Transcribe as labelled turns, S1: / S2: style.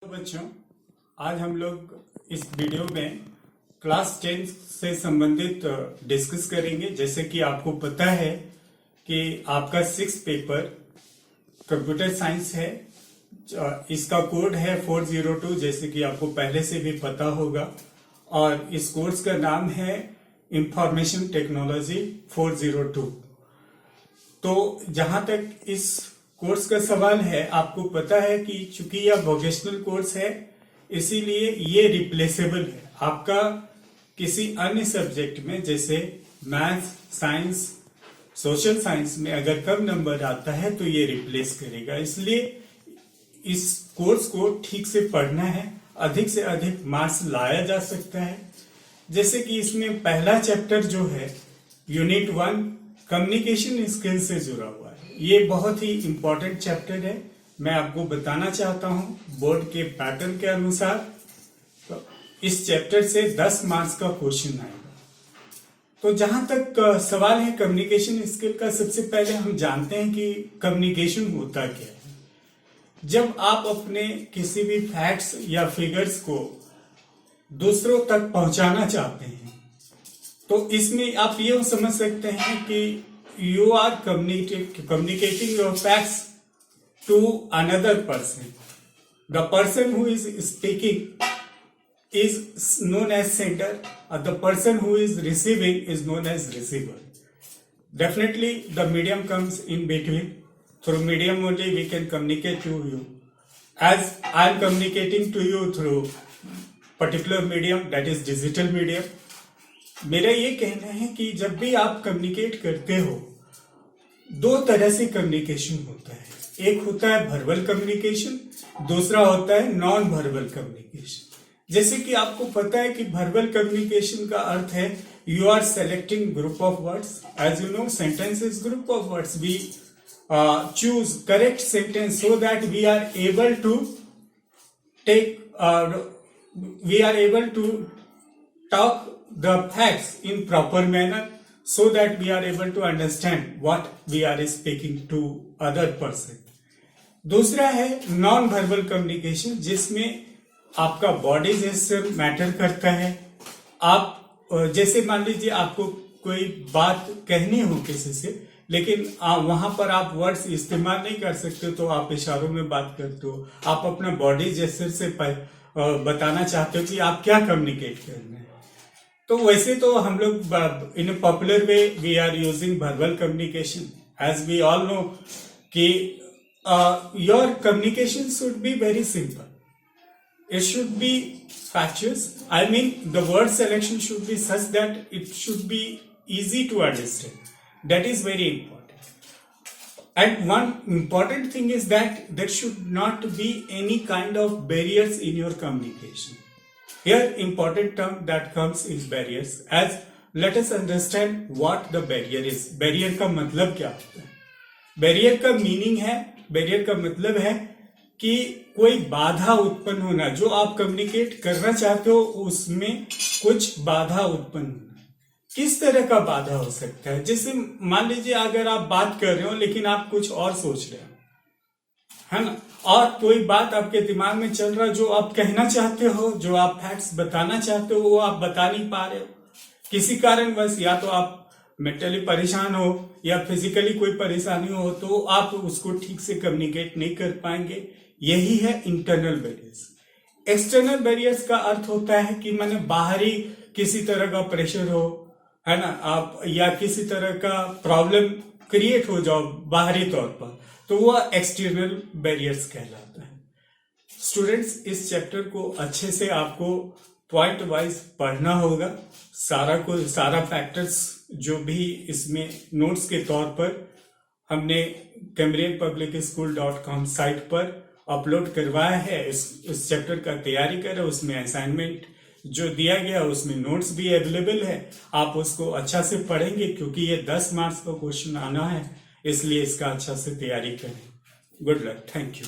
S1: तो बच्चों, आज हम लोग इस वीडियो में क्लास 10 से संबंधित डिस्कस करेंगे। जैसे कि आपको पता है कि आपका 6 पेपर कंप्यूटर साइंस है। इसका कोड है 402, जैसे कि आपको पहले से भी पता होगा। और इस कोर्स का नाम है इंफॉर्मेशन टेक्नोलॉजी 402। तो जहां तक इस कोर्स का सवाल है, आपको पता है कि चूंकि यह वोकेशनल कोर्स है, इसीलिए ये रिप्लेसेबल है। आपका किसी अन्य सब्जेक्ट में जैसे मैथ्स, साइंस, सोशल साइंस में अगर कम नंबर आता है तो ये रिप्लेस करेगा। इसलिए इस कोर्स को ठीक से पढ़ना है, अधिक से अधिक मार्क्स लाया जा सकता है। जैसे कि इसमें पहला चैप्टर जो है यूनिट 1 कम्युनिकेशन स्किल से जुड़ा हुआ है। ये बहुत ही इंपॉर्टेंट चैप्टर है। मैं आपको बताना चाहता हूं बोर्ड के पैटर्न के अनुसार तो इस चैप्टर से 10 मार्क्स का क्वेश्चन आएगा। तो जहां तक सवाल है कम्युनिकेशन स्किल का, सबसे पहले हम जानते हैं कि कम्युनिकेशन होता क्या है। जब आप अपने किसी भी फैक्ट्स या फिगर्स को दूसरों तक पहुंचाना चाहते हैं तो इसमें आप ये समझ सकते हैं कि you are communicating your facts to another person. The person who is speaking is known as sender, or the person who is receiving is known as receiver. Definitely the medium comes in between. Through medium only we can communicate to you. As I am communicating to you through particular medium, that is digital medium. मेरा ये कहना है कि जब भी आप communicate करते हो, दो तरह से कम्युनिकेशन होता है। एक होता है वर्बल कम्युनिकेशन, दूसरा होता है नॉन वर्बल कम्युनिकेशन। जैसे कि आपको पता है कि वर्बल कम्युनिकेशन का अर्थ है you are selecting group of words. As you know, sentence is group of words. We choose correct sentence so that we are able to talk the facts in proper manner, so that we are able to understand what we are speaking to other person. दूसरा है non verbal communication, जिसमें आपका body gesture matter करता है। आप जैसे मान लीजिए आपको कोई बात कहनी हो किसी से, लेकिन वहां पर आप वर्ड्स इस्तेमाल नहीं कर सकते तो आप इशारों में बात करते हो। आप अपना बॉडी जेस्चर से बताना चाहते हो कि आप क्या कम्युनिकेट करना है। तो वैसे तो हम लोग in popular way we are using verbal communication. As we all know कि your communication should be very simple, it should be factuous. I mean, the word selection should be such that it should be easy to understand. That is very important. And one important thing is that there should not be any kind of barriers in your communication. Here, important term that comes is barriers. As let us understand what the barrier is. Barrier का मतलब क्या होता है? Barrier का meaning है, barrier का मतलब है कि कोई बाधा उत्पन्न होना। जो आप कम्युनिकेट करना चाहते हो उसमें कुछ बाधा उत्पन्न होना। किस तरह का बाधा हो सकता है? जैसे मान लीजिए अगर आप बात कर रहे हो लेकिन आप कुछ और सोच रहे हो, है ना, और कोई बात आपके दिमाग में चल रहा है जो आप कहना चाहते हो, जो आप फैक्ट्स बताना चाहते हो, वो आप बता नहीं पा रहे हो किसी कारणवश। या तो आप मेंटली परेशान हो या फिजिकली कोई परेशानी हो, तो आप उसको ठीक से कम्युनिकेट नहीं कर पाएंगे। यही है इंटरनल बैरियर्स। एक्सटर्नल बैरियर्स का अर्थ होता है कि माने बाहरी किसी तरह का प्रेशर हो, है ना, आप या किसी तरह का प्रॉब्लम क्रिएट हो जाओ बाहरी तौर पर, तो वह एक्सटर्नल बैरियर्स कहलाता है। स्टूडेंट्स, इस चैप्टर को अच्छे से आपको पॉइंट वाइज पढ़ना होगा। सारा फैक्टर्स जो भी इसमें नोट्स के तौर पर हमने CambrianPublicSchool.com साइट पर अपलोड करवाया है। इस चैप्टर का तैयारी करें, उसमें असाइनमेंट जो दिया गया उसमें नोट्स भी अवेलेबल है। आप उसको अच्छा से पढ़ेंगे क्योंकि ये 10 मार्क्स का क्वेश्चन आना है, इसलिए इसका अच्छा से तैयारी करें। Good luck, thank you.